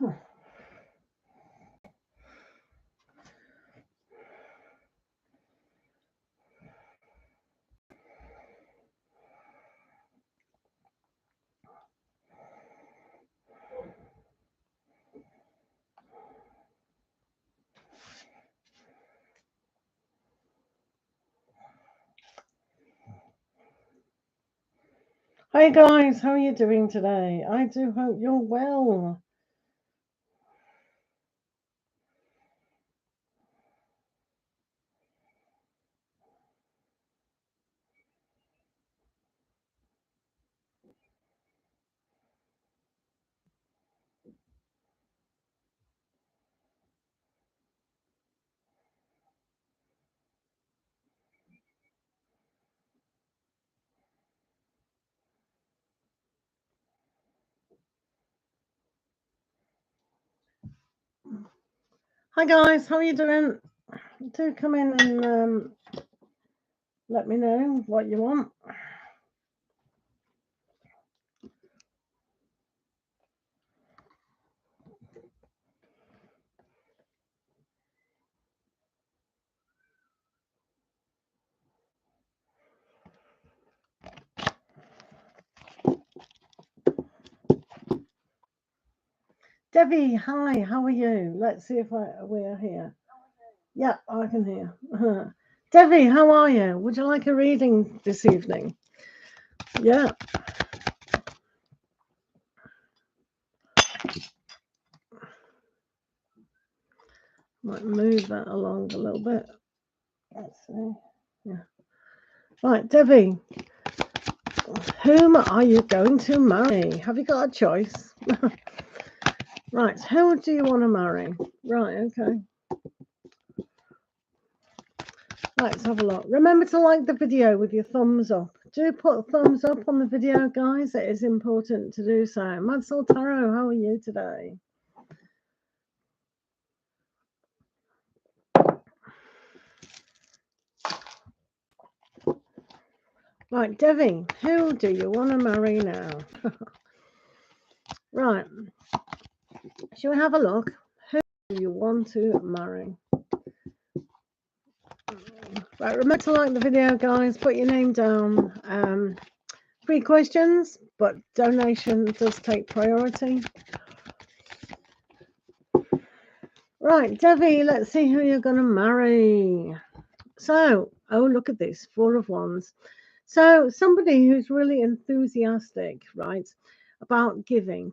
Hi guys, how are you doing today? I do hope you're well. Hi guys, how are you doing? Do come in and let me know what you want. Debbie, hi, how are you? Let's see if we're here. Yeah, I can hear. Debbie, how are you? Would you like a reading this evening? Yeah. Might move that along a little bit. Let's see. Yeah. Right, Debbie, whom are you going to marry? Have you got a choice? Right, who do you want to marry? Right, okay. Let's have a look. Remember to like the video with your thumbs up. Do put a thumbs up on the video, guys. It is important to do so. Madsal Tarot, how are you today? Right, Devi, who do you want to marry now? Right. Shall we have a look? Who do you want to marry? Right, remember to like the video, guys. Put your name down. 3 questions, but donation does take priority. Right, Devi, let's see who you're going to marry. So, oh, look at this, 4 of Wands. So, somebody who's really enthusiastic, right, about giving.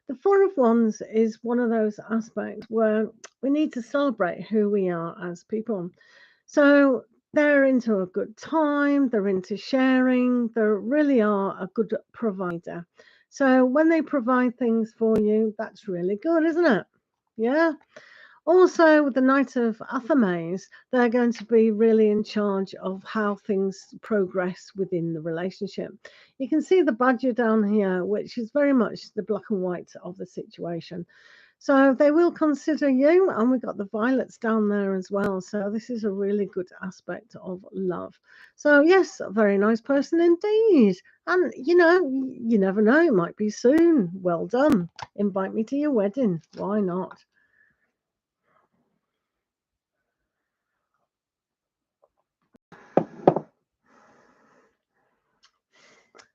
The 4 of Wands is one of those aspects where we need to celebrate who we are as people. So, they're into a good time, they're into sharing, they really are a good provider. So, when they provide things for you, that's really good, isn't it? Yeah. Also, with the Knight of Athames, they're going to be really in charge of how things progress within the relationship. You can see the badger down here, which is very much the black and white of the situation. So they will consider you, and we've got the violets down there as well. So this is a really good aspect of love. So yes, a very nice person indeed. And you know, you never know, it might be soon. Well done. Invite me to your wedding. Why not?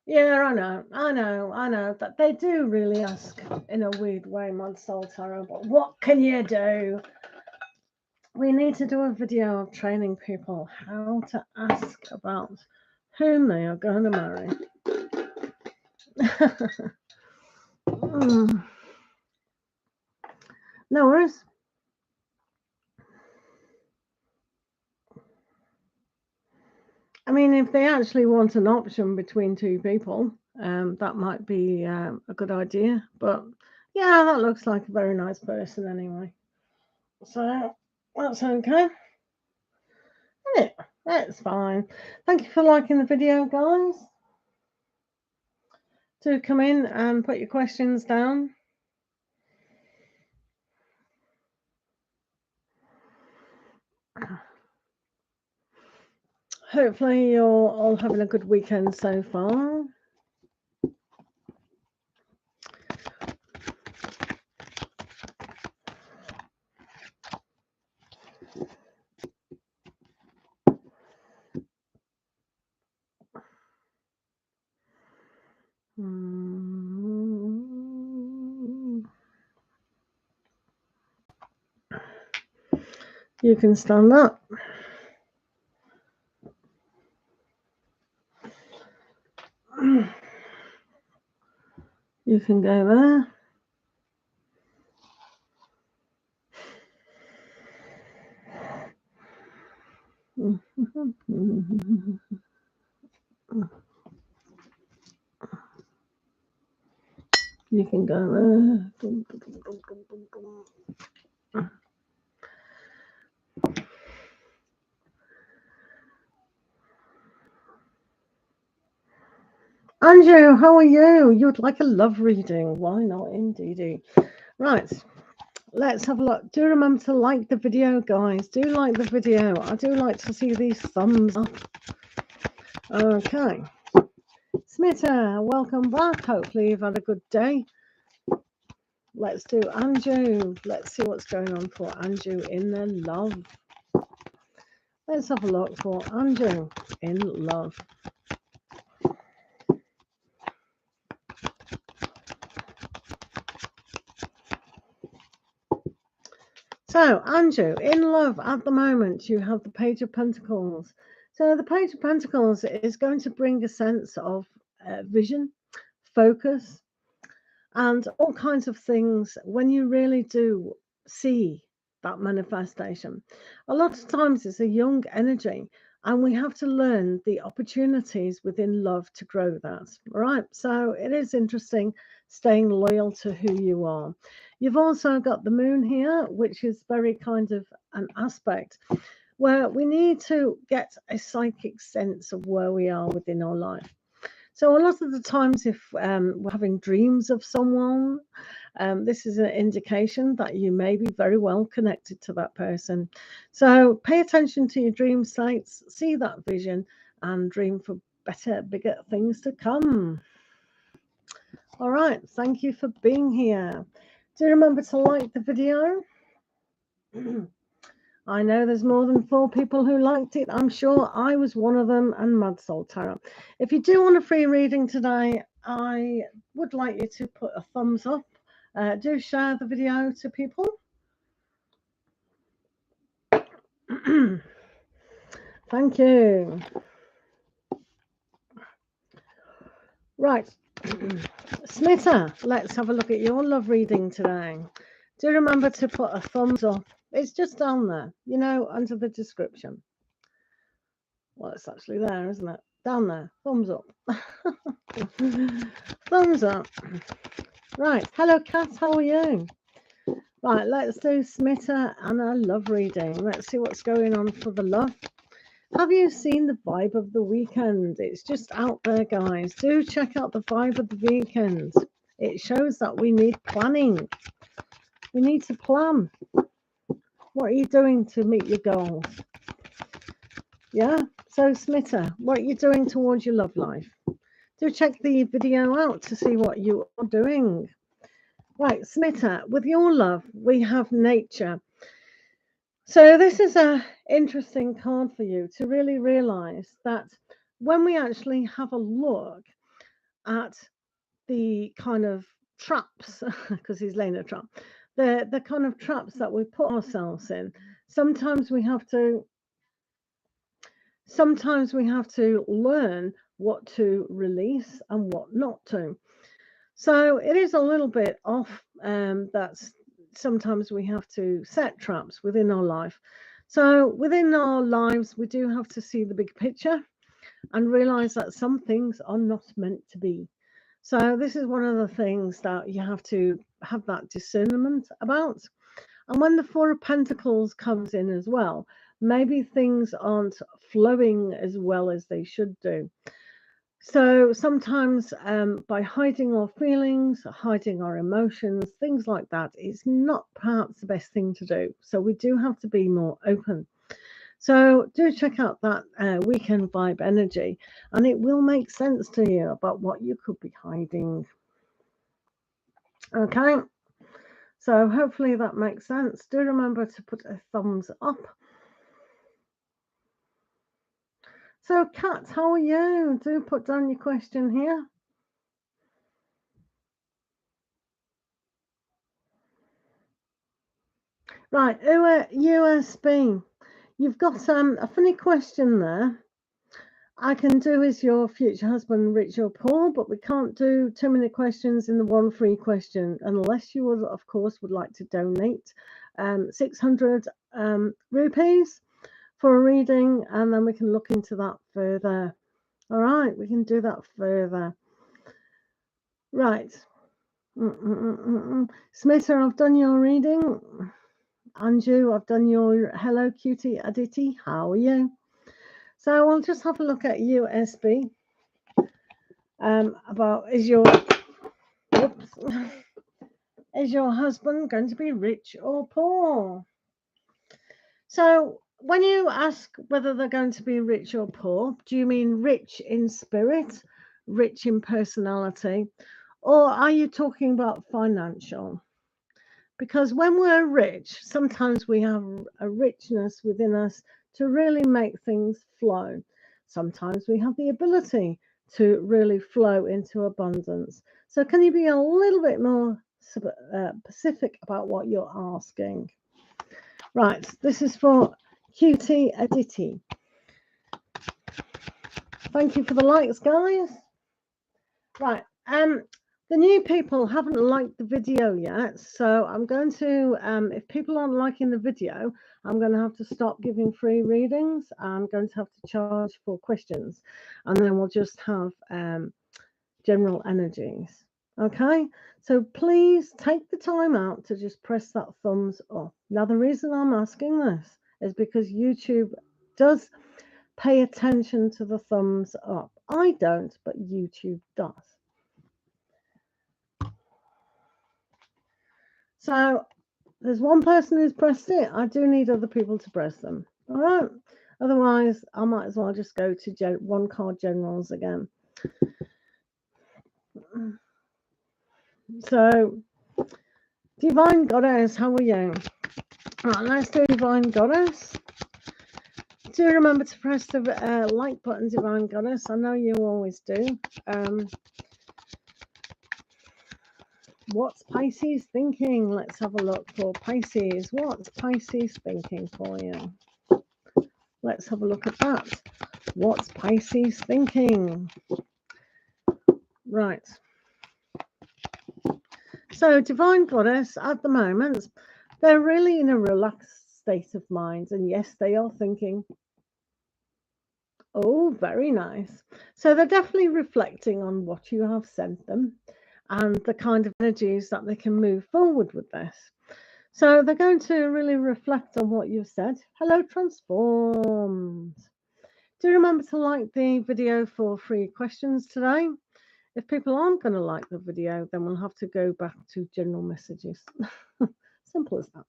Yeah, I know that they do really ask in a weird way, Madsal Tarot, but what can you do? We need to do a video of training people how to ask about whom they are going to marry. No worries. I mean, if they actually want an option between 2 people, that might be a good idea. But yeah, that looks like a very nice person anyway. So that's okay. Yeah, that's fine. Thank you for liking the video, guys. Do come in and put your questions down. Hopefully you're all having a good weekend so far. You can stand up. You can go there. You can go there. Andrew, how are you? You'd like a love reading. Why not, indeed. Right, let's have a look. Do remember to like the video, guys. Do like the video. I do like to see these thumbs up. Okay. Smitta, welcome back. Hopefully you've had a good day. Let's do Andrew. Let's see what's going on for Andrew in their love. Let's have a look for Andrew in love. So, Andrew, in love at the moment, you have the Page of Pentacles. So, the Page of Pentacles is going to bring a sense of vision, focus, and all kinds of things when you really do see that manifestation. A lot of times it's a young energy, and we have to learn the opportunities within love to grow that. All right. So it is interesting staying loyal to who you are. You've also got the moon here, which is very kind of an aspect where we need to get a psychic sense of where we are within our life. So a lot of the times, if we're having dreams of someone, this is an indication that you may be very well connected to that person. So pay attention to your dream states, see that vision, and dream for better, bigger things to come. All right, thank you for being here. Do remember to like the video. I know there's more than 4 people who liked it. I'm sure I was one of them, and Mad Soul Tarot. If you do want a free reading today, I would like you to put a thumbs up. Do share the video to people. Thank you. Right. Smitta, let's have a look at your love reading today. Do remember to put a thumbs up. It's just down there, you know, under the description. Well, it's actually there, isn't it? Down there. Thumbs up. Thumbs up. Right. Hello, Kat. How are you? Right. Let's do Smitta and a love reading. Let's see what's going on for the love. Have you seen the vibe of the weekend? It's just out there, guys. Do check out the vibe of the weekend. It shows that we need planning. We need to plan. What are you doing to meet your goals? Yeah? So, Smitta, what are you doing towards your love life? Do check the video out to see what you are doing. Right, Smitta, with your love, we have nature. So this is a interesting card for you to really realize that when we actually have a look at the kind of traps, because he's laying a trap, the kind of traps that we put ourselves in, sometimes we have to learn what to release and what not to. So it is a little bit off. That's sometimes we have to set traps within our life. So within our lives, we do have to see the big picture and realize that some things are not meant to be. So this is one of the things that you have to have that discernment about. And when the Four of Pentacles comes in as well, maybe things aren't flowing as well as they should do. So sometimes by hiding our feelings, hiding our emotions, things like that, is not perhaps the best thing to do. So we do have to be more open. So do check out that weekend vibe energy, and it will make sense to you about what you could be hiding. Okay, so hopefully that makes sense. Do remember to put a thumbs up. So, Kat, how are you? Do put down your question here. Right, USB. You've got a funny question there. I can do is your future husband rich or poor, but we can't do too many questions in the one free question, unless you would, of course, would like to donate 600 rupees for a reading, and then we can look into that further. All right, we can do that further. Right. Smitter, I've done your reading. Anju, I've done your hello cutie Aditi. How are you? So we'll just have a look at USB. About is your husband going to be rich or poor? So when you ask whether they're going to be rich or poor, do you mean rich in spirit, rich in personality, or are you talking about financial? Because when we're rich, sometimes we have a richness within us to really make things flow. Sometimes we have the ability to really flow into abundance. So, can you be a little bit more specific about what you're asking? Right, this is for Cutie Aditi. Thank you for the likes, guys. Right, the new people haven't liked the video yet, so I'm going to, if people aren't liking the video, I'm going to have to stop giving free readings. I'm going to have to charge for questions, and then we'll just have general energies. Okay, so please take the time out to just press that thumbs up. Now, the reason I'm asking this is because YouTube does pay attention to the thumbs up. I don't, but YouTube does. So there's one person who's pressed it. I do need other people to press them. All right. Otherwise, I might as well just go to one card generals again. So, Divine Goddess, how are you? Right, let's do Divine Goddess. Do remember to press the like button, Divine Goddess. I know you always do. What's Pisces thinking? Let's have a look for Pisces. What's Pisces thinking for you? Let's have a look at that. What's Pisces thinking? Right. So, Divine Goddess, at the moment, they're really in a relaxed state of mind. And yes, they are thinking, oh, very nice. So, they're definitely reflecting on what you have sent them and the kind of energies that they can move forward with this. So, they're going to really reflect on what you've said. Hello, Transformed. Do remember to like the video for free questions today. If people aren't going to like the video, then we'll have to go back to general messages. Simple as that.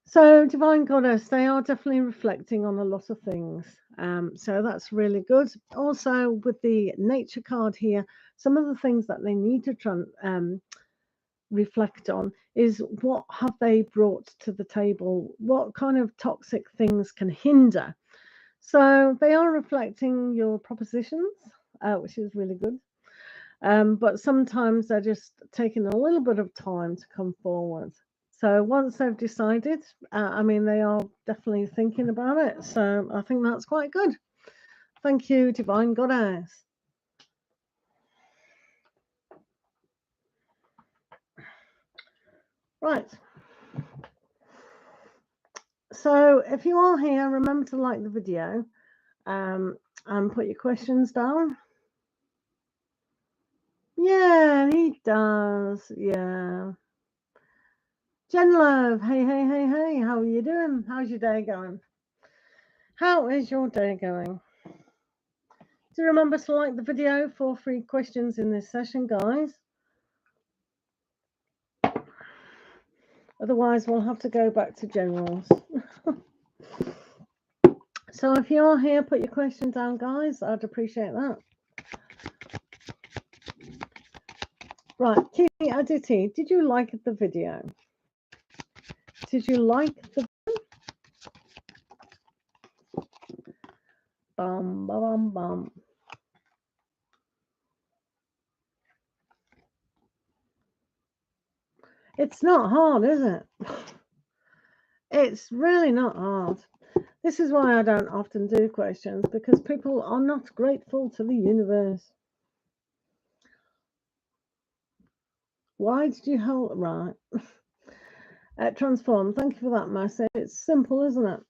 So, Divine Goddess, they are definitely reflecting on a lot of things. So that's really good. Also, with the nature card here, some of the things that they need to reflect on is what have they brought to the table? What kind of toxic things can hinder? So they are reflecting your propositions, which is really good. But sometimes they're just taking a little bit of time to come forward. So once they've decided, they are definitely thinking about it. So I think that's quite good. Thank you, Divine Goddess. Right. So if you are here, remember to like the video and put your questions down. Yeah, he does. Yeah. Jen Love, hey, how are you doing? How's your day going? How is your day going? Do remember to like the video for free questions in this session, guys. Otherwise, we'll have to go back to generals. So if you're here, put your question down, guys. I'd appreciate that. Right, Kitty Aditi, did you like the video? Did you like the bum bum bum? It's not hard, is it? It's really not hard. This is why I don't often do questions, because people are not grateful to the universe. Why did you hold right? Transform. Thank you for that message. It's simple, isn't it?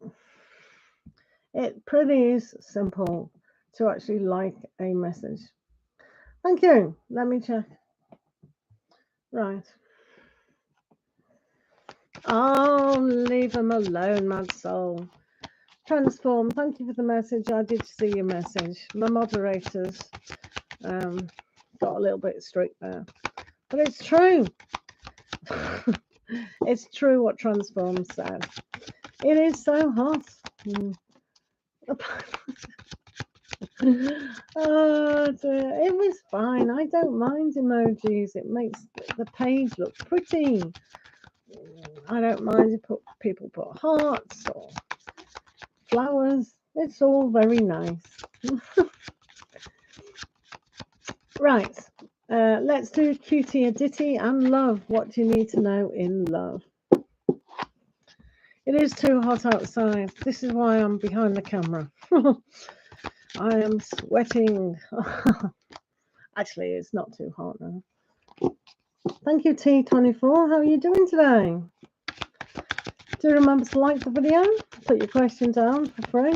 It pretty is simple to actually like a message. Thank you. Let me check. Right. Oh, leave them alone, mad soul. Transform. Thank you for the message. I did see your message. My moderators got a little bit strict there, but it's true. It's true what Transform said. It is so hot. Oh dear. It was fine. I don't mind emojis. It makes the page look pretty. I don't mind if people put hearts or flowers. It's all very nice. Right. Let's do cutie a ditty and love. What do you need to know in love? It is too hot outside. This is why I'm behind the camera. I am sweating. Actually, it's not too hot now. Thank you, T24. How are you doing today? Do remember to like the video. Put your question down for free.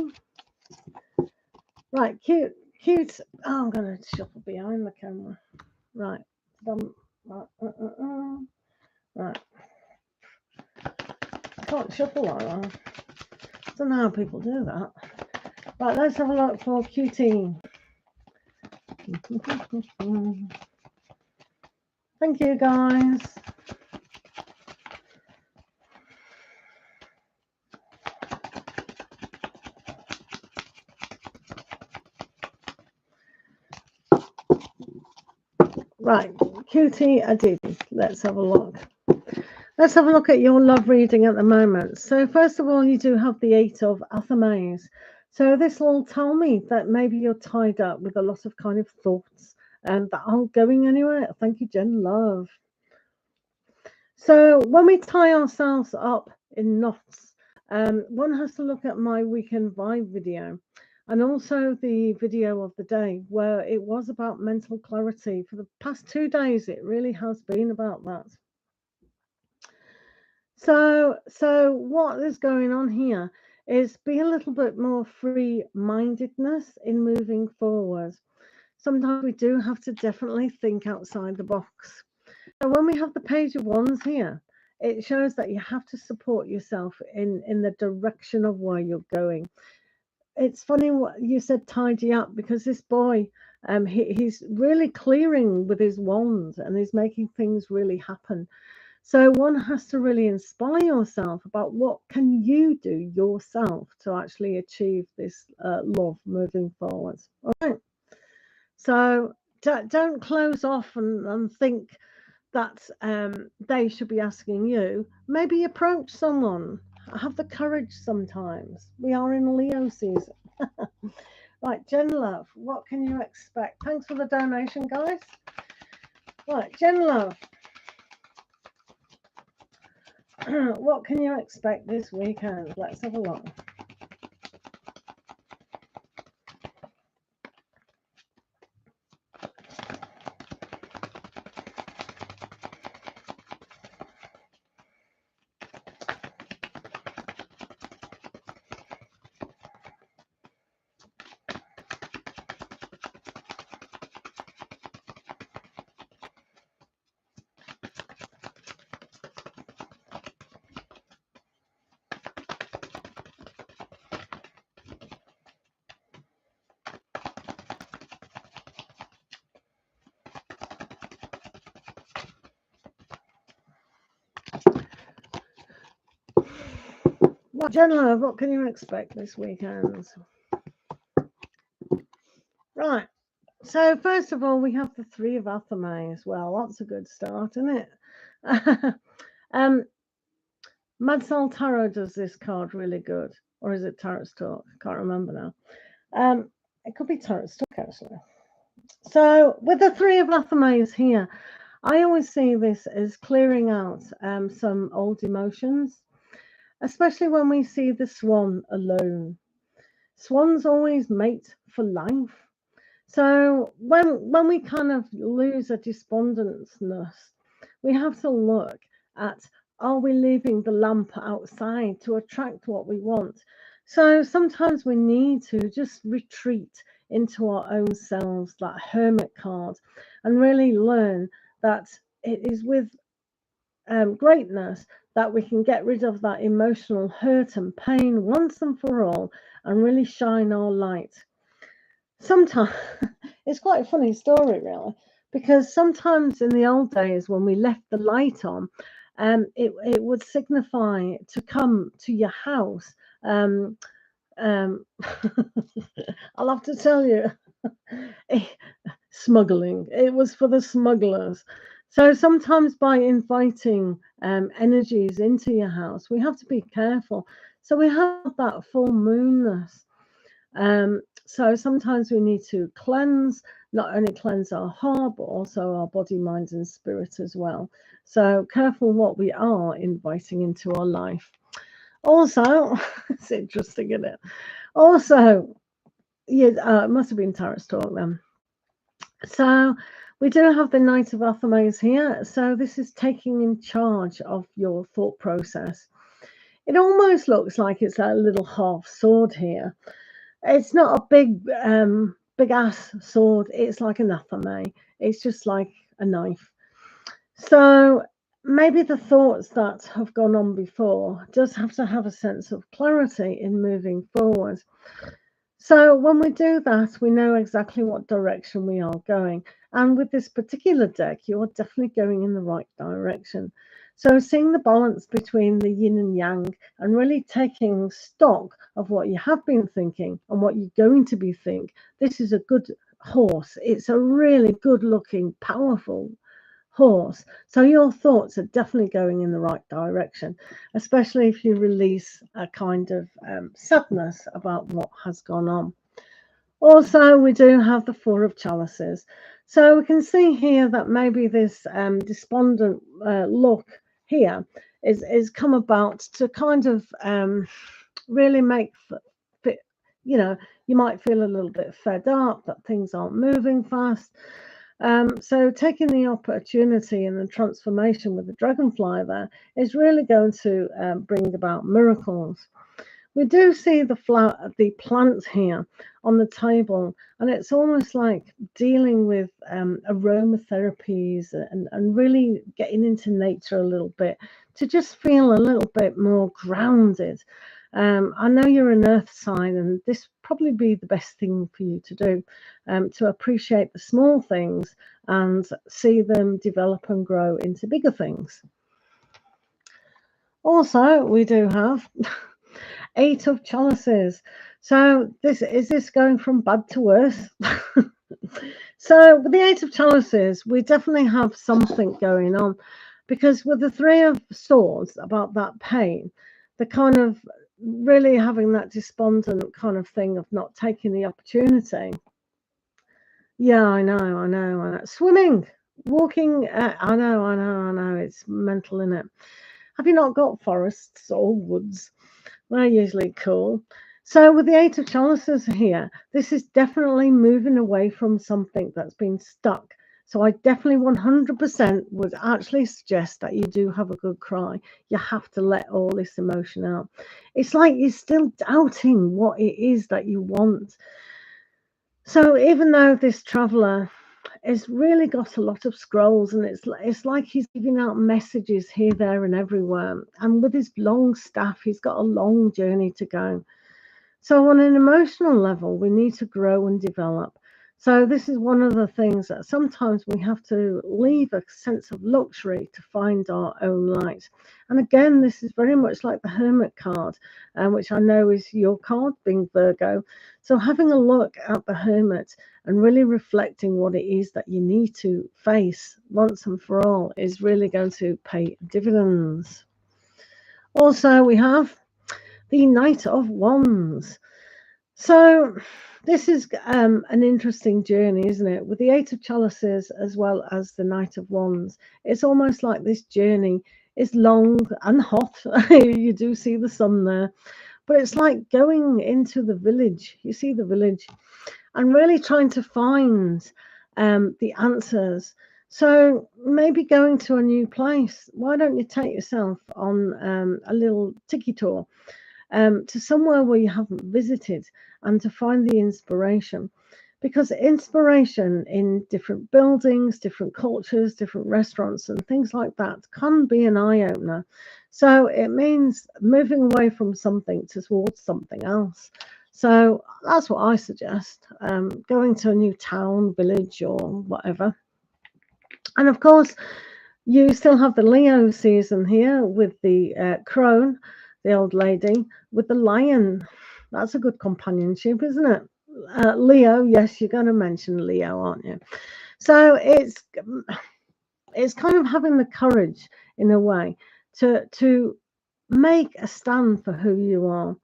Right, cute. Oh, I'm going to shuffle behind the camera. Right. Right. I can't shuffle like that. I don't know how people do that. Right, let's have a look for cutie. Thank you, guys. Right, cutie Aditi. Let's have a look. Let's have a look at your love reading at the moment. So first of all, you do have the 8 of Athames. So this will tell me that maybe you're tied up with a lot of kind of thoughts and that aren't going anywhere. Thank you, Jen Love. So when we tie ourselves up in knots, one has to look at my weekend vibe video and also the video of the day where it was about mental clarity. For the past 2 days, it really has been about that. So what is going on here is be a little bit more free-mindedness in moving forward. Sometimes we do have to definitely think outside the box. So when we have the Page of Wands here, it shows that you have to support yourself in the direction of where you're going. It's funny what you said, tidy up, because this boy, he's really clearing with his wand and he's making things really happen. So one has to really inspire yourself about what can you do yourself to actually achieve this love moving forward. All right. So don't close off and think that they should be asking you. Maybe approach someone. Have the courage sometimes. We are in Leo season. Right, Jen Love, what can you expect? Thanks for the donation, guys. Right, Jen Love. What can you expect this weekend? Let's have a look. Well, Jen Love, what can you expect this weekend? Right. So first of all, we have the 3 of Athames. Well, that's a good start, isn't it? Mad Soul Tarot does this card really good. Or is it Tarot Talk? Can't remember now. It could be Tarot Talk, actually. So with the 3 of Athames here, I always see this as clearing out some old emotions. especially when we see the swan alone. Swans always mate for life. So when we kind of lose a despondentness, we have to look at, are we leaving the lamp outside to attract what we want? So sometimes we need to just retreat into our own selves, that hermit card, and really learn that it is with greatness that we can get rid of that emotional hurt and pain once and for all and really shine our light. Sometimes it's quite a funny story, really, because sometimes in the old days when we left the light on, it would signify to come to your house. Um, I'll have to tell you, smuggling. It was for the smugglers. So sometimes by inviting energies into your house, we have to be careful. So we have that full moonness. So sometimes we need to cleanse, not only cleanse our heart, but also our body, mind, and spirit as well. So careful what we are inviting into our life. Also, it's interesting, isn't it? Also, yeah, it must have been Tarot's talk then. So we do have the Knight of Athames here. So this is taking in charge of your thought process. It almost looks like it's a little half sword here. It's not a big ass sword. It's like an athame. It's just like a knife. So maybe the thoughts that have gone on before just have to have a sense of clarity in moving forward. So when we do that, we know exactly what direction we are going. And with this particular deck, you're definitely going in the right direction. So seeing the balance between the yin and yang and really taking stock of what you have been thinking and what you're going to be thinking. This is a good horse. It's a really good looking, powerful horse. So your thoughts are definitely going in the right direction, especially if you release a kind of sadness about what has gone on. Also, we do have the Four of Chalices. So we can see here that maybe this despondent look here is come about to kind of really make fit, you might feel a little bit fed up that things aren't moving fast. So taking the opportunity and the transformation with the dragonfly there is really going to bring about miracles. We do see the plants here on the table, and it's almost like dealing with aromatherapies and really getting into nature a little bit to just feel a little bit more grounded. I know you're an earth sign, and this probably be the best thing for you to do, to appreciate the small things and see them develop and grow into bigger things. Also, we do have Eight of Chalices. So this going from bad to worse? So with the Eight of Chalices, we definitely have something going on, because with the Three of Swords about that pain, the kind of really having that despondent kind of thing of not taking the opportunity. Yeah, I know. Swimming, walking, I know. It's mental, isn't it? Have you not got forests or woods? They're usually cool. So with the Eight of Chalices here, this is definitely moving away from something that's been stuck. So I definitely 100% would actually suggest that you do have a good cry. You have to let all this emotion out. It's like you're still doubting what it is that you want. So even though this traveler has really got a lot of scrolls, and it's like he's giving out messages here, there, and everywhere. And with his long staff, he's got a long journey to go. So on an emotional level, we need to grow and develop. So this is one of the things that sometimes we have to leave a sense of luxury to find our own light. And again, this is very much like the Hermit card, which I know is your card, being Virgo. So having a look at the Hermit and really reflecting what it is that you need to face once and for all is really going to pay dividends. Also, we have the Knight of Wands. So this is an interesting journey, isn't it? With the Eight of Chalices as well as the Knight of Wands, it's almost like this journey It's long and hot. You do see the sun there, but it's like going into the village. You see the village and really trying to find the answers. So maybe going to a new place. Why don't you take yourself on a little tiki tour to somewhere where you haven't visited and to find the inspiration? Because inspiration in different buildings, different cultures, different restaurants, and things like that can be an eye opener. So it means moving away from something towards something else. So that's what I suggest, going to a new town, village, or whatever. And of course, you still have the Leo season here with the crone, the old lady, with the lion. That's a good companionship, isn't it? Leo, yes, you're going to mention Leo, aren't you? So it's kind of having the courage in a way to make a stand for who you are.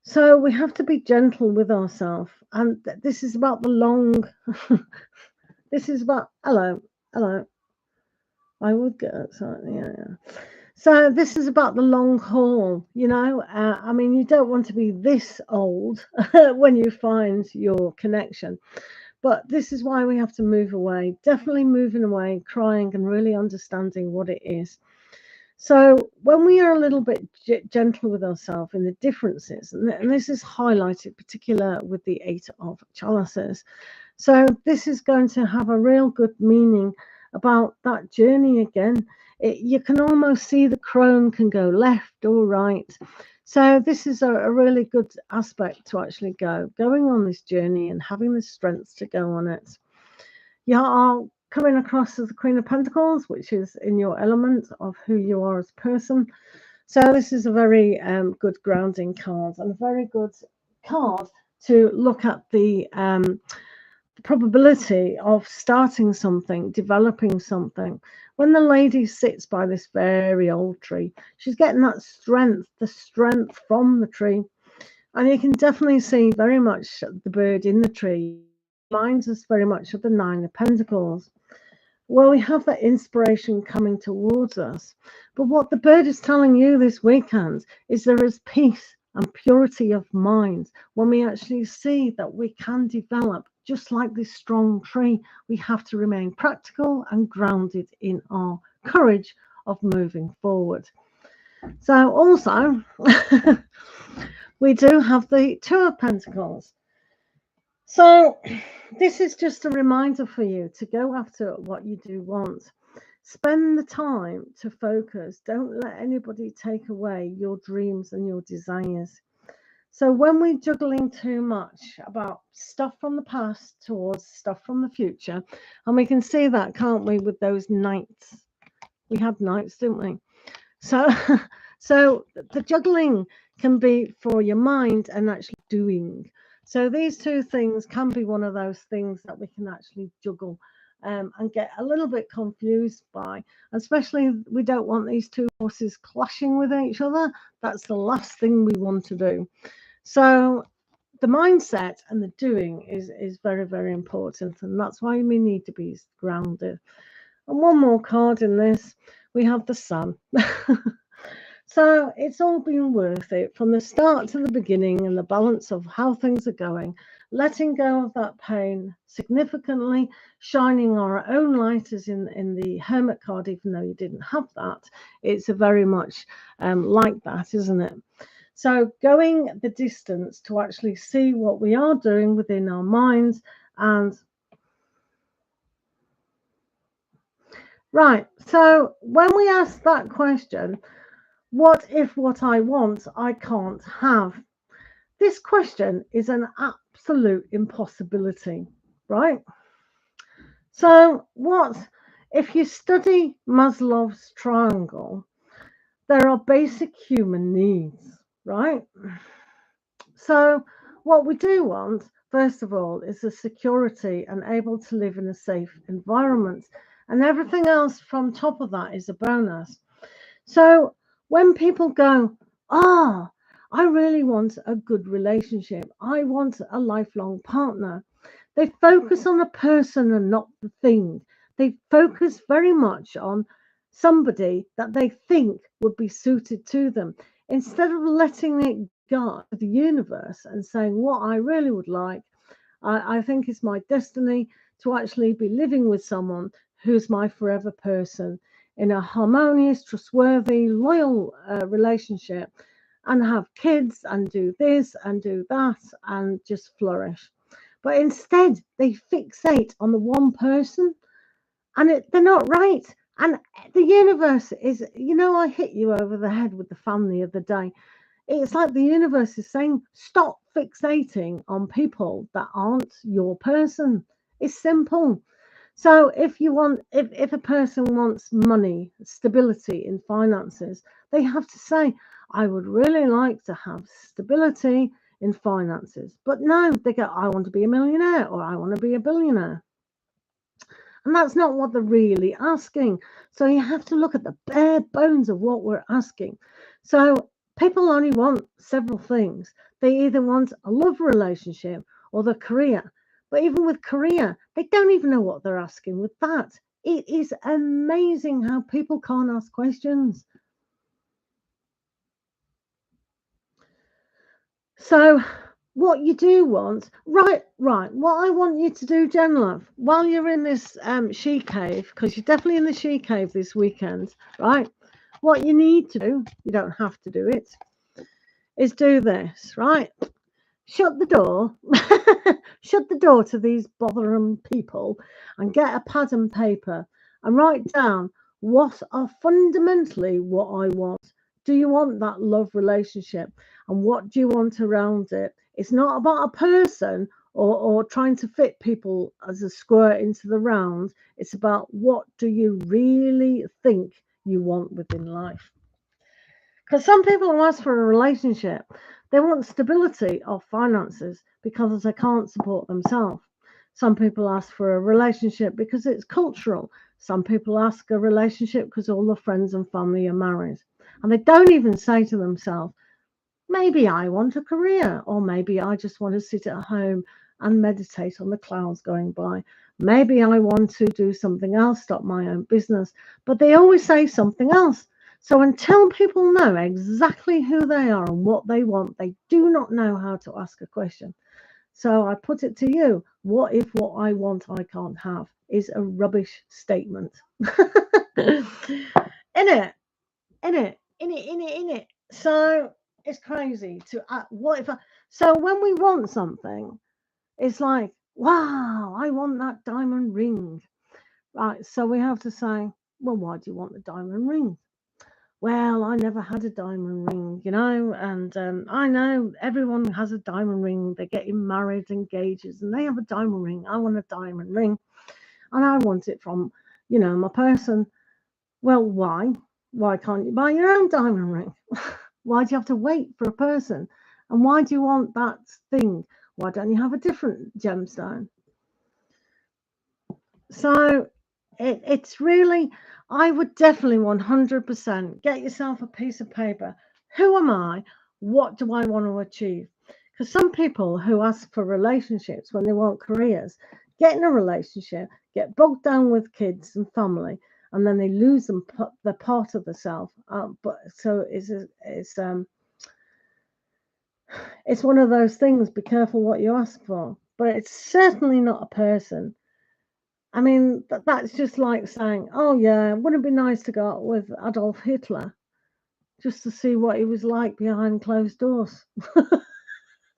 So we have to be gentle with ourselves, and this is about the long. This is about hello. I would get something, yeah. So this is about the long haul, you know. I mean, you don't want to be this old when you find your connection, but this is why we have to move away. Definitely moving away, crying, and really understanding what it is. So when we are a little bit gentle with ourselves in the differences, and this is highlighted particular with the Eight of Chalices, so this is going to have a real good meaning about that journey again. You can almost see the crone can go left or right. So this is a really good aspect to actually going on this journey and having the strength to go on it. You are coming across as the Queen of Pentacles, which is in your element of who you are as a person. So this is a very good grounding card and a very good card to look at the probability of starting something, developing something. When the lady sits by this very old tree, she's getting that strength, the strength from the tree. And you can definitely see very much the bird in the tree. Reminds us very much of the Nine of Pentacles. Well, we have that inspiration coming towards us. But what the bird is telling you this weekend is there is peace and purity of mind when we actually see that we can develop just like this strong tree. We have to remain practical and grounded in our courage of moving forward. So also, we do have the Two of Pentacles. So this is just a reminder for you to go after what you do want. Spend the time to focus. Don't let anybody take away your dreams and your desires. So when we're juggling too much about stuff from the past towards stuff from the future, and we can see that, can't we, with those nights? We had nights, didn't we? So, so the juggling can be for your mind and actually doing. So these two things can be one of those things that we can actually juggle and get a little bit confused by. Especially, we don't want these two forces clashing with each other. That's the last thing we want to do. So the mindset and the doing is very, very important. And that's why we need to be grounded. And one more card in this, we have the Sun. So it's all been worth it from the start to the beginning and the balance of how things are going, letting go of that pain significantly, shining our own light as in the Hermit card, even though you didn't have that. It's a very much like that, isn't it? So going the distance to actually see what we are doing within our minds and right. So when we ask that question, what if what I want I can't have? This question is an absolute impossibility, right? So what if you study Maslow's triangle, there are basic human needs, right? So what we do want, first of all, is the security and able to live in a safe environment. And everything else from top of that is a bonus. So when people go, I really want a good relationship, I want a lifelong partner, they focus on the person and not the thing. They focus very much on somebody that they think would be suited to them, instead of letting it go to the universe and saying, what I really would like, I think it's my destiny to actually be living with someone who's my forever person in a harmonious, trustworthy, loyal relationship, and have kids and do this and do that and just flourish. But instead, they fixate on the one person, and they're not right. And the universe is, I hit you over the head with the fan the other day. It's like the universe is saying, stop fixating on people that aren't your person. It's simple. So if a person wants money, stability in finances, they have to say, I would really like to have stability in finances. But no, they go, I want to be a millionaire or I want to be a billionaire. And that's not what they're really asking. So you have to look at the bare bones of what we're asking. So people only want several things. They either want a love relationship or the career. But even with career, they don't even know what they're asking with that. It is amazing how people can't ask questions. So what you do want, right, what I want you to do, Jen Love, while you're in this she cave, because you're definitely in the she cave this weekend, right? What you need to do, you don't have to do it, is do this, right? Shut the door, shut the door to these bothering people, and get a pad and paper and write down what are fundamentally what I want. Do you want that love relationship? And what do you want around it? It's not about a person or trying to fit people as a square into the round. It's about what do you really think you want within life. Because some people who ask for a relationship, they want stability of finances because they can't support themselves. Some people ask for a relationship because it's cultural. Some people ask a relationship because all their friends and family are married. And they don't even say to themselves, maybe I want a career, or maybe I just want to sit at home and meditate on the clouds going by. Maybe I want to do something else, start my own business. But they always say something else. So until people know exactly who they are and what they want, they do not know how to ask a question. So I put it to you, what if what I want I can't have is a rubbish statement? in it, in it. So it's crazy to what if so when we want something, it's like, wow, I want that diamond ring. Right. So we have to say, well, why do you want the diamond ring? Well, I never had a diamond ring, and I know everyone has a diamond ring. They're getting married, engages, and they have a diamond ring. I want a diamond ring, and I want it from, my person. Well, why? Why can't you buy your own diamond ring? Why do you have to wait for a person? And why do you want that thing? Why don't you have a different gemstone? So it's really, I would definitely 100% get yourself a piece of paper. Who am I? What do I want to achieve? Because some people who ask for relationships when they want careers get in a relationship, get bogged down with kids and family, and then they lose them the part of the self. But so it's one of those things. Be careful what you ask for. But it's certainly not a person. I mean, that's just like saying, oh, yeah, wouldn't it be nice to go out with Adolf Hitler just to see what he was like behind closed doors?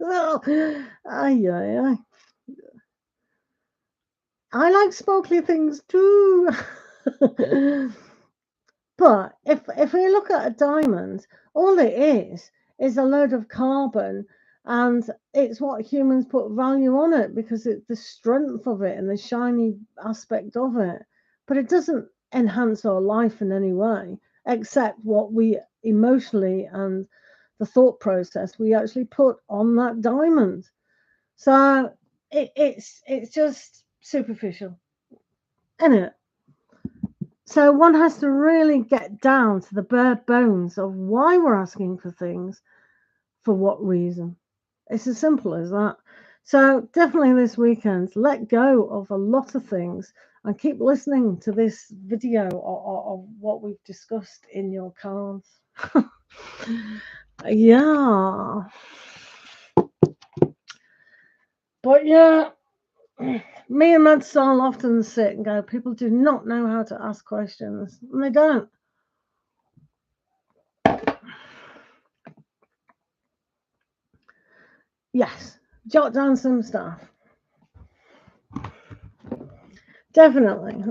Oh, yeah. I like sparkly things too. But if we look at a diamond, all it is a load of carbon, and it's what humans put value on it because it's the strength of it and the shiny aspect of it. But it doesn't enhance our life in any way, except what we emotionally and the thought process we actually put on that diamond. So it's just superficial, isn't it? So one has to really get down to the bare bones of why we're asking for things, for what reason. It's as simple as that. So definitely this weekend, let go of a lot of things and keep listening to this video of what we've discussed in your cards. Yeah. But yeah, me and Mad Style often sit and go, people do not know how to ask questions. And they don't. Yes, jot down some stuff. Definitely.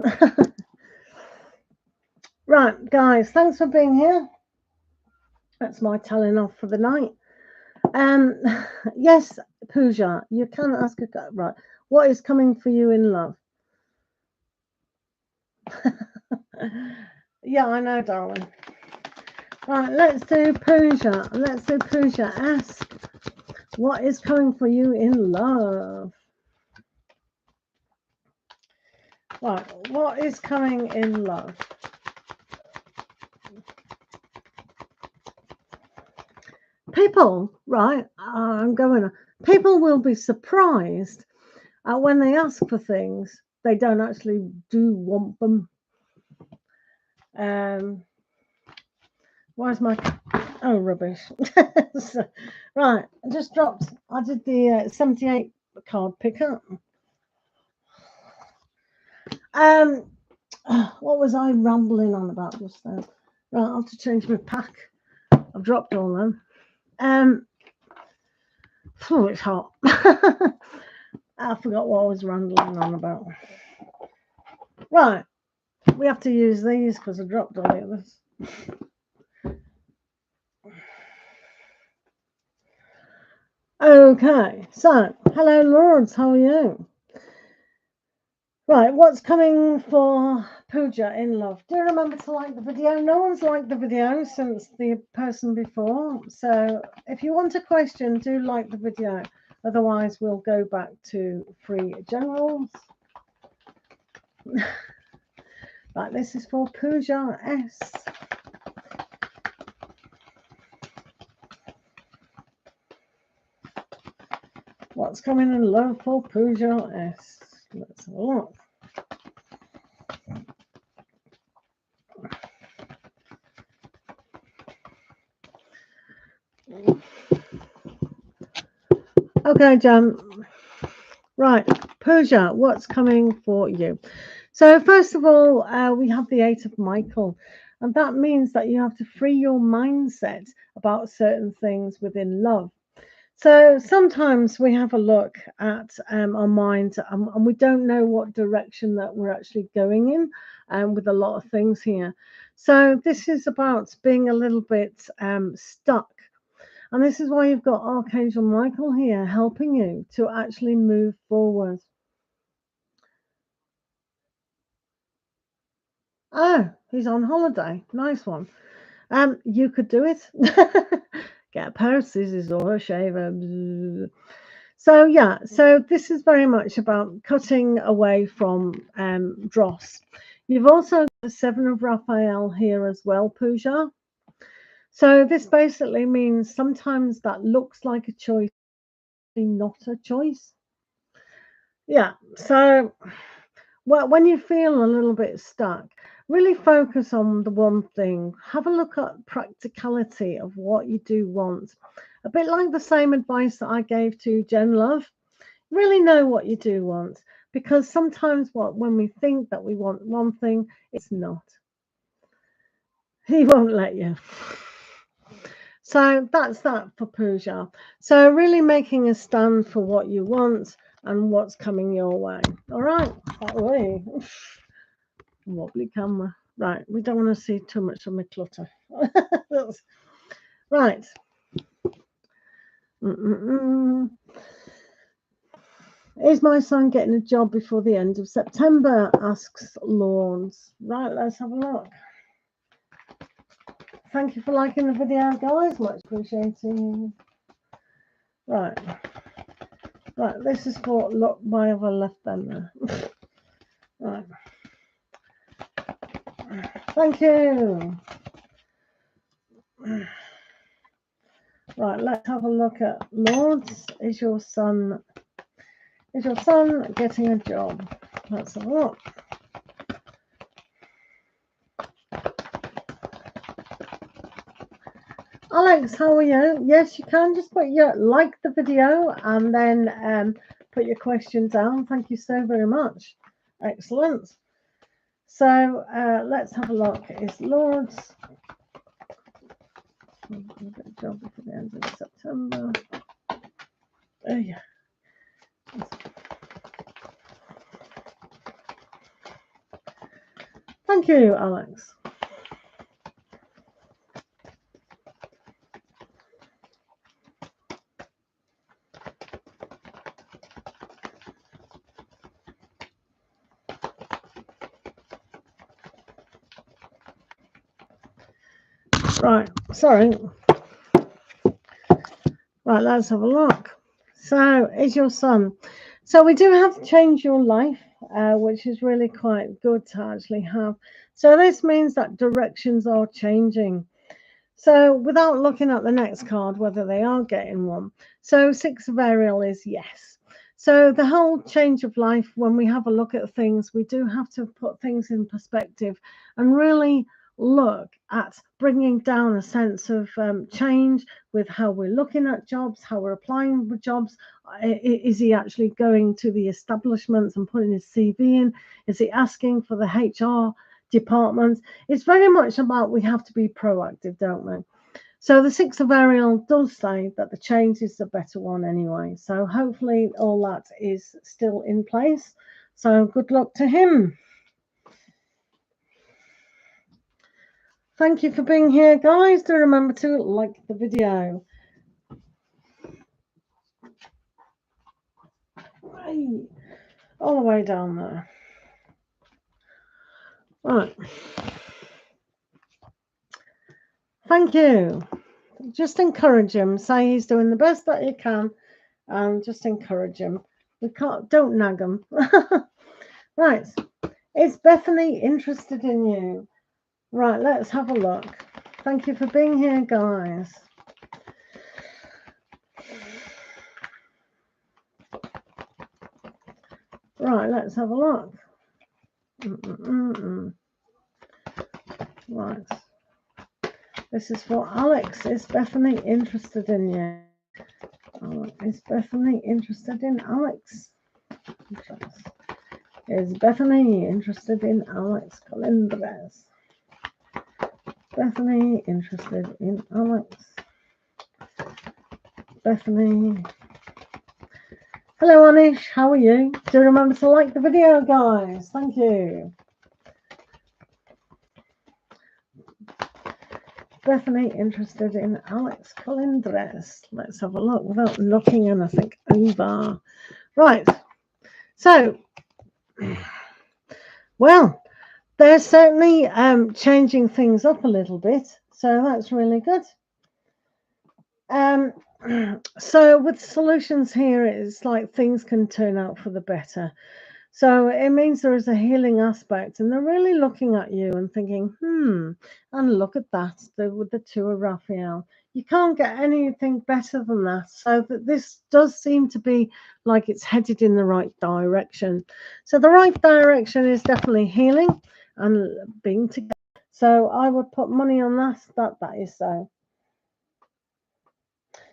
Right, guys, thanks for being here. That's my telling off for the night. Yes, Pooja, you can ask a right. What is coming for you in love? Yeah, I know, darling. Right, let's do Pooja. Let's do Pooja. Ask, what is coming for you in love? Right, what is coming in love? People, right? I'm going. People will be surprised when they ask for things they don't actually do want them. Where's my? Oh, rubbish. So, right, I just dropped. I did the 78 card pickup. What was I rambling on about just then? Right, I'll have to change my pack. I've dropped all them. Oh, it's hot. I forgot what I was rambling on about. Right, we have to use these because I dropped all the others. Okay, so hello, Lords, how are you? Right, what's coming for Pooja in love? Do remember to like the video. No one's liked the video since the person before. So if you want a question, do like the video. Otherwise, we'll go back to free generals. Right, this is for Pooja S. What's coming in love for Pooja S? Let's have a look. Okay, Jan. Right, Pooja, what's coming for you? So first of all, we have the Eight of Michael, and that means that you have to free your mindset about certain things within love. So sometimes we have a look at our mind and we don't know what direction that we're actually going in with a lot of things here. So this is about being a little bit stuck. And this is why you've got Archangel Michael here helping you to actually move forward. Oh, he's on holiday. Nice one. You could do it. Get a pair of scissors or a shaver. So yeah, so this is very much about cutting away from dross. You've also got the Seven of Raphael here as well, Pooja. So this basically means sometimes that looks like a choice, not a choice. Yeah. So when you feel a little bit stuck, really focus on the one thing. Have a look at practicality of what you do want. A bit like the same advice that I gave to Jen Love. Really know what you do want, because sometimes when we think that we want one thing, it's not. He won't let you. So that's that for Pooja. So really making a stand for what you want and what's coming your way. All right. That way. Wobbly camera. Right. We don't want to see too much of my clutter. Right. Is my son getting a job before the end of September? Asks Lawrence. Right. Let's have a look. Thank you for liking the video, guys. Much appreciated. Right. Right. This is for look. Why have I left them there? Right. Thank you. Right, let's have a look at Lords. Is your son Is your son getting a job? That's a lot. Alex, how are you? Yes, you can just put your like the video and then put your question down. Thank you so very much. Excellent. So let's have a look. Is Lord's job before the end of September? Oh yeah. Thank you, Alex. Right, sorry. Right, let's have a look. So, is your son? So we do have to change your life, which is really quite good to actually have. So this means that directions are changing. So without looking at the next card, whether they are getting one. So 6 of Ariel is yes. So the whole change of life, when we have a look at things, we do have to put things in perspective and really look at bringing down a sense of change with how we're looking at jobs, how we're applying for jobs. Is he actually going to the establishments and putting his CV in? Is he asking for the HR department? It's very much about we have to be proactive, don't we? So the 6 of Ariel does say that the change is the better one anyway. So hopefully all that is still in place. So good luck to him. Thank you for being here, guys. Do remember to like the video. Right. All the way down there. Right. Thank you. Just encourage him. Say he's doing the best that he can, and just encourage him. Don't nag him. Right. Is Bethany interested in you? Right, let's have a look. Thank you for being here, guys. Right, let's have a look. Right. This is for Alex. Is Bethany interested in you? Is Bethany interested in Alex? Is Bethany interested in Alex Colindres? Bethany interested in Alex? Bethany. Hello, Anish. How are you? Do remember to like the video, guys. Thank you. Bethany interested in Alex Colindres. Let's have a look without knocking anything over. Right. So, well, they're certainly changing things up a little bit. So that's really good. So with solutions here, it's like things can turn out for the better. So it means there is a healing aspect, and they're really looking at you and thinking, and look at that, with the 2 of Raphael. You can't get anything better than that. So that this does seem to be like it's headed in the right direction. So the right direction is definitely healing and being together. So I would put money on that is so.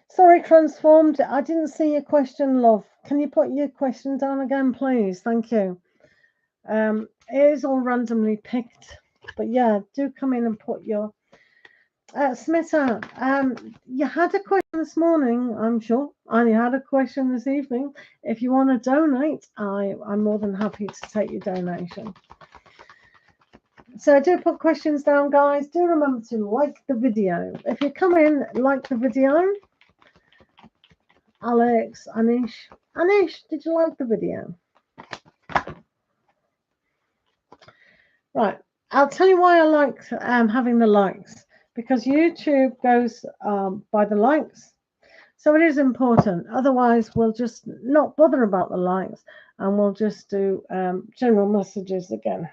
Sorry, Transformed. I didn't see your question, love. Can you put your question down again, please? Thank you. It is all randomly picked, but yeah, do come in and put your Smita. You had a question this morning, I'm sure, and you had a question this evening. If you want to donate, I'm more than happy to take your donation. So do put questions down, guys. Do remember to like the video. If you come in, like the video. Alex, Anish, did you like the video? Right, I'll tell you why I like having the likes, because YouTube goes by the likes, so it is important. Otherwise, we'll just not bother about the likes, and we'll just do general messages again.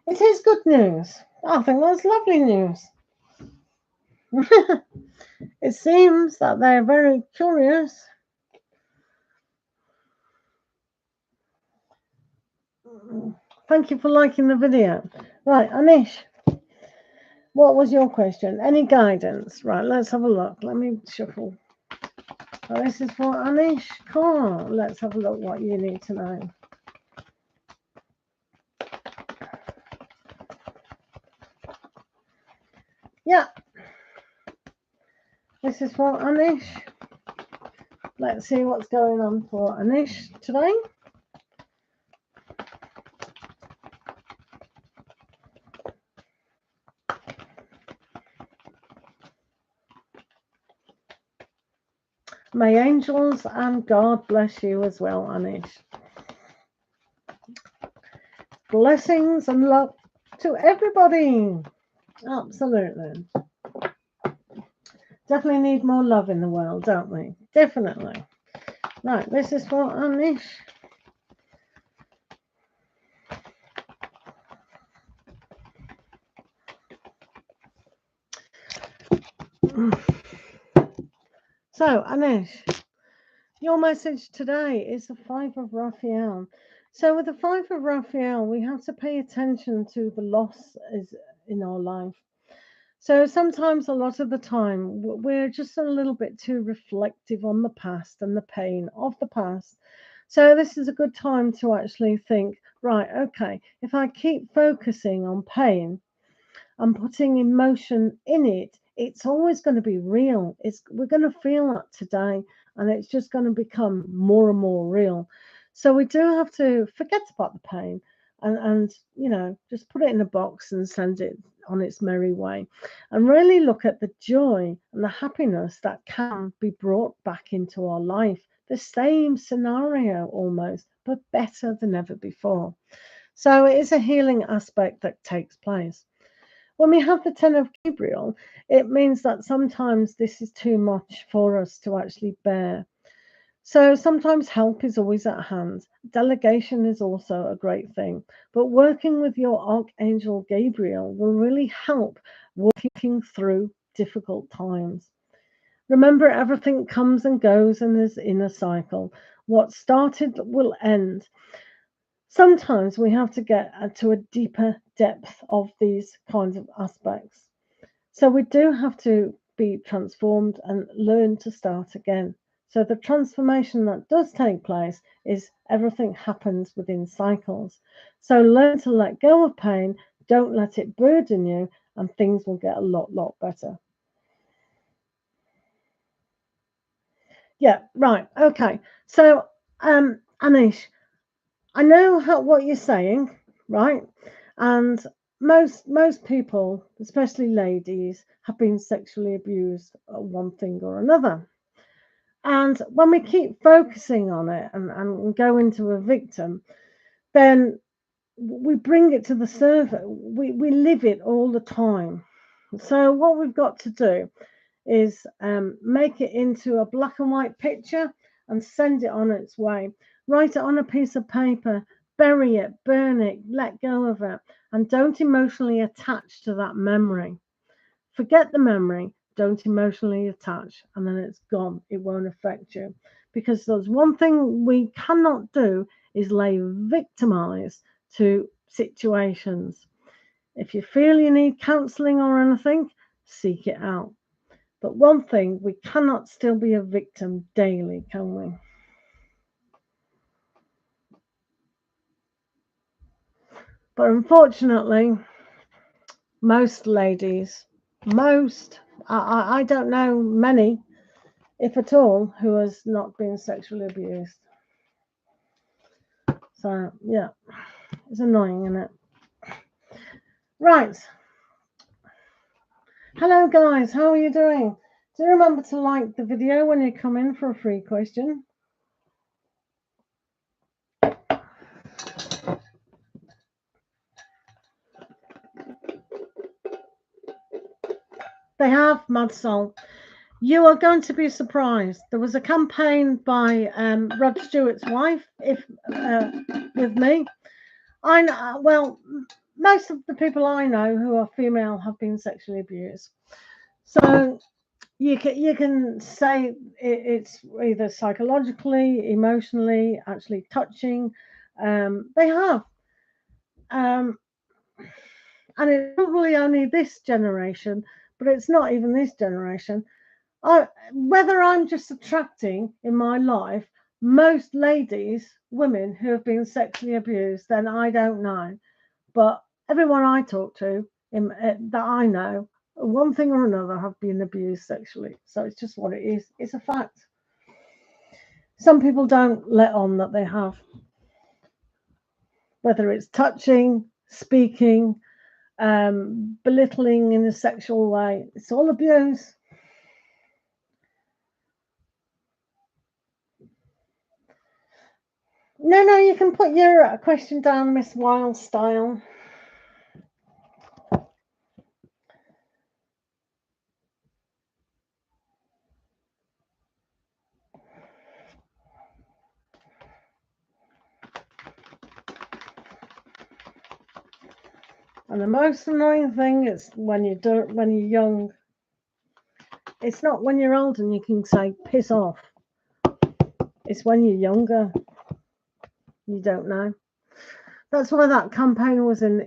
It is good news. I think that's lovely news. It seems that they're very curious. Thank you for liking the video. Right, Anish, what was your question? Any guidance? Right, let's have a look. Let me shuffle. So this is for Anish. Cool. Let's have a look what you need to know. Yeah. This is for Anish. Let's see what's going on for Anish today. May angels and God bless you as well, Anish. Blessings and love to everybody. Absolutely. Definitely need more love in the world, don't we? Definitely. Right, this is for Anish. So, Anish, your message today is the Five of Raphael. So, with the Five of Raphael, we have to pay attention to the loss in our life. So, sometimes, a lot of the time, we're just a little bit too reflective on the past and the pain of the past. So, this is a good time to actually think, right, okay, if I keep focusing on pain and putting emotion in it, it's always going to be real. We're going to feel that today, and it's just going to become more and more real. So we do have to forget about the pain and just put it in a box and send it on its merry way, and really look at the joy and the happiness that can be brought back into our life. The same scenario almost, but better than ever before. So it is a healing aspect that takes place. When we have the Ten of Gabriel, it means that sometimes this is too much for us to actually bear. So sometimes help is always at hand. Delegation is also a great thing. But working with your Archangel Gabriel will really help working through difficult times. Remember, everything comes and goes and is in a cycle. What started will end. Sometimes we have to get to a deeper depth of these kinds of aspects. So we do have to be transformed and learn to start again. So the transformation that does take place is everything happens within cycles. So learn to let go of pain, don't let it burden you, and things will get a lot better. Yeah, right. Okay. So, Anish, I know what you're saying, right? And most people, especially ladies, have been sexually abused at one thing or another. And when we keep focusing on it and go into a victim, then we bring it to the surface. We live it all the time. So what we've got to do is make it into a black and white picture and send it on its way. Write it on a piece of paper, bury it, burn it, let go of it, and don't emotionally attach to that memory. Forget the memory, don't emotionally attach, and then it's gone. It won't affect you. Because there's one thing we cannot do is lay victimized to situations. If you feel you need counseling or anything, seek it out. But one thing, we cannot still be a victim daily, can we? But unfortunately, most ladies, I don't know many, if at all, who has not been sexually abused. So, yeah, it's annoying, isn't it? Right. Hello, guys. How are you doing? Do remember to like the video when you come in for a free question. They have, Mad Soul. You are going to be surprised. There was a campaign by Rod Stewart's wife, with me. I know, well, most of the people I know who are female have been sexually abused. So you can say it's either psychologically, emotionally, actually touching. They have, um, and it's probably only this generation, but it's not even this generation. Whether I'm just attracting in my life most ladies, women who have been sexually abused, then I don't know. But everyone I talk to that I know, one thing or another, have been abused sexually. So it's just what it is. It's a fact. Some people don't let on that they have, whether it's touching, speaking, belittling in a sexual way. It's all abuse. No, you can put your question down, Miss Wild Style. And the most annoying thing is when when you're young. It's not when you're old and you can say piss off. It's when you're younger. You don't know. That's why that campaign was in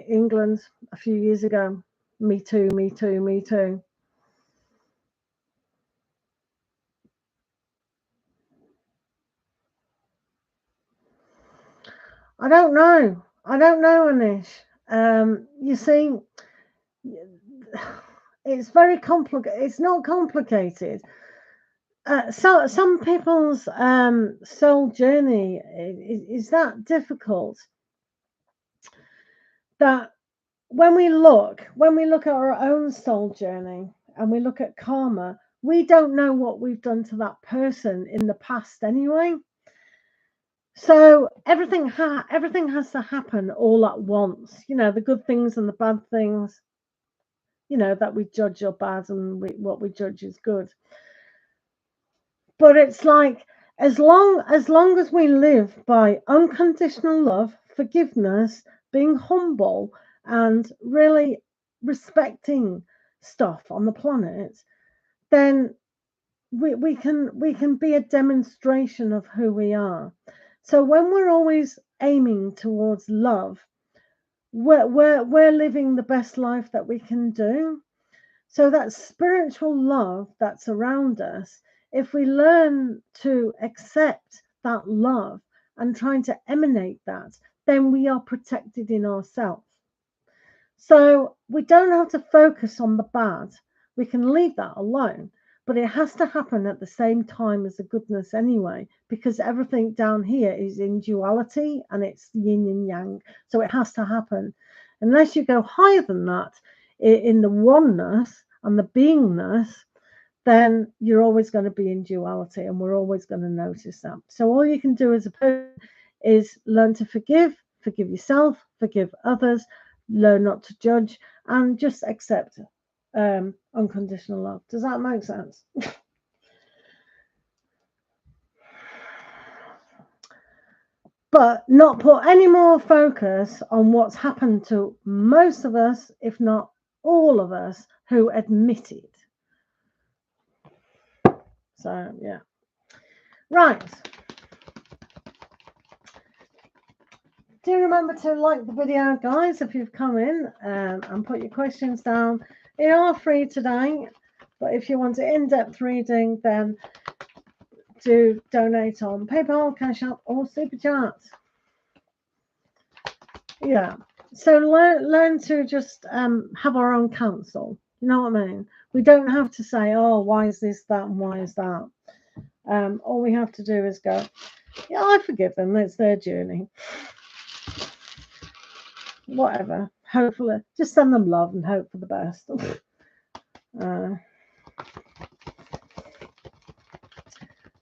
England a few years ago. Me too, me too, me too. I don't know. I don't know, Anish. You see, it's very complicated. It's not complicated. So some people's soul journey is that difficult that when we look at our own soul journey and we look at karma, we don't know what we've done to that person in the past anyway. So everything has to happen all at once. You know, the good things and the bad things. You know that we judge are bad and what we judge is good. But it's like as long as we live by unconditional love, forgiveness, being humble, and really respecting stuff on the planet, then we can be a demonstration of who we are. So when we're always aiming towards love, we're living the best life that we can do. So that spiritual love that's around us, if we learn to accept that love and trying to emanate that, then we are protected in ourselves. So we don't have to focus on the bad. We can leave that alone. But it has to happen at the same time as the goodness anyway, because everything down here is in duality and it's yin and yang. So it has to happen. Unless you go higher than that in the oneness and the beingness, then you're always going to be in duality and we're always going to notice that. So all you can do as a person is learn to forgive yourself, forgive others, learn not to judge, and just accept unconditional love. Does that make sense? But not put any more focus on what's happened to most of us, if not all of us, who admit it. So, yeah. Right. Do remember to like the video, guys, if you've come in, and put your questions down. They are free today, but if you want an in-depth reading, then do donate on PayPal, Cash App, or Superchat. Yeah. So learn to just have our own counsel. You know what I mean? We don't have to say, oh, why is this, that, and why is that? All we have to do is go, yeah, I forgive them. It's their journey. Whatever. Hopefully, just send them love and hope for the best.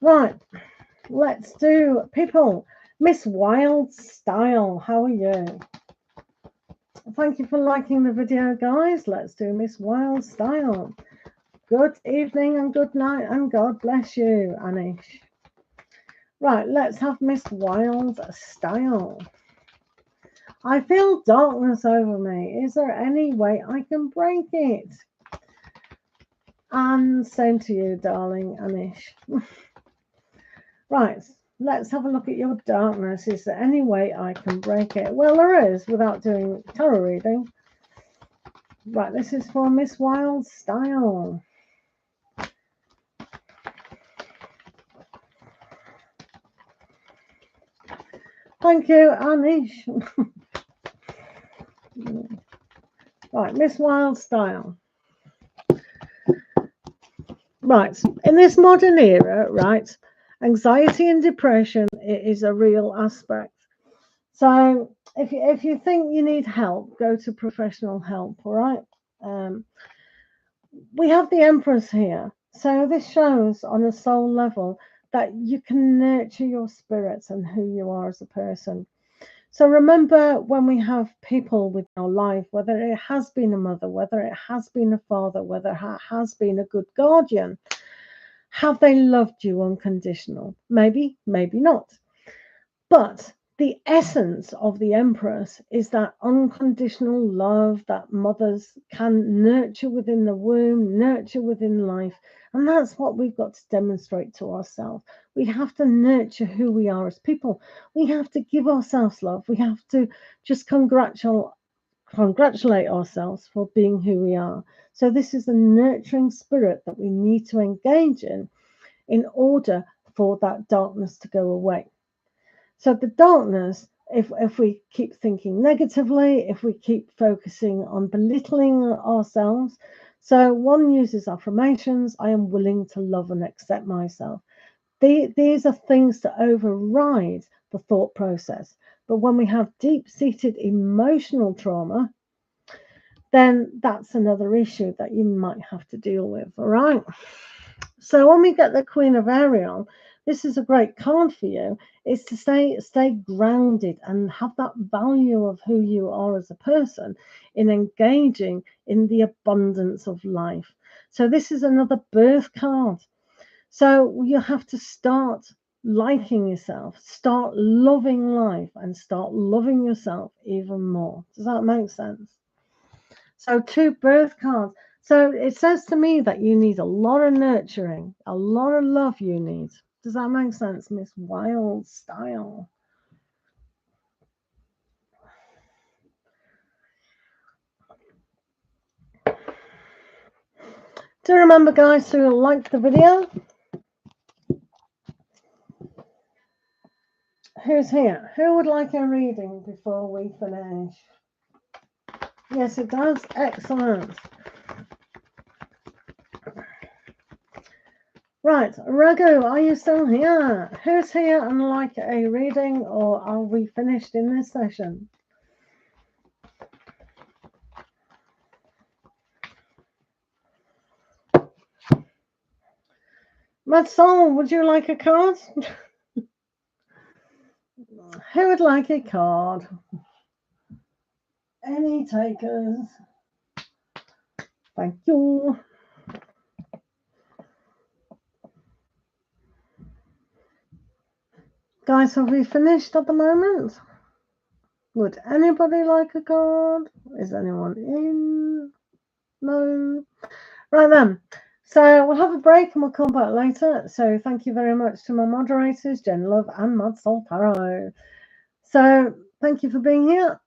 Right. Let's do people. Miss Wild Style, how are you? Thank you for liking the video, guys. Let's do Miss Wild Style. Good evening and good night, and God bless you, Anish. Right, let's have Miss Wild Style. I feel darkness over me. Is there any way I can break it? And same to you, darling Anish. Right, let's have a look at your darkness. Is there any way I can break it? Well, there is, without doing tarot reading. Right, this is for Miss Wild Style. Thank you, Anish. Right, Miss Wild Style. Right, in this modern era, right, anxiety and depression is a real aspect. So if you think you need help, go to professional help, all right? We have the Empress here. So this shows on a soul level that you can nurture your spirits and who you are as a person. So remember when we have people with our life, whether it has been a mother, whether it has been a father, whether it has been a good guardian, have they loved you unconditional? Maybe, maybe not. But the essence of the Empress is that unconditional love that mothers can nurture within the womb, nurture within life. And that's what we've got to demonstrate to ourselves. We have to nurture who we are as people. We have to give ourselves love. We have to just congratulate ourselves for being who we are. So this is a nurturing spirit that we need to engage in order for that darkness to go away. So the darkness, if we keep thinking negatively, if we keep focusing on belittling ourselves, so one uses affirmations, I am willing to love and accept myself. These are things to override the thought process. But when we have deep-seated emotional trauma, then that's another issue that you might have to deal with, all right? So when we get the Queen of Ariel, this is a great card for you. Is to stay grounded and have that value of who you are as a person in engaging in the abundance of life. So this is another birth card. So you have to start liking yourself, start loving life, and start loving yourself even more. Does that make sense? So 2 birth cards. So it says to me that you need a lot of nurturing, a lot of love you need. Does that make sense, Miss Wild Style? Do remember, guys, to like the video. Who's here? Who would like a reading before we finish? Yes, it does. Excellent. Right, Raghu, are you still here? Who's here and like a reading, or are we finished in this session? Matsol, would you like a card? Who would like a card? Any takers? Thank you. Guys, have we finished at the moment? Would anybody like a card? Is anyone in? No. Right then. So we'll have a break and we'll come back later. So thank you very much to my moderators, Jen Love and Mud Soul Tarot. So thank you for being here.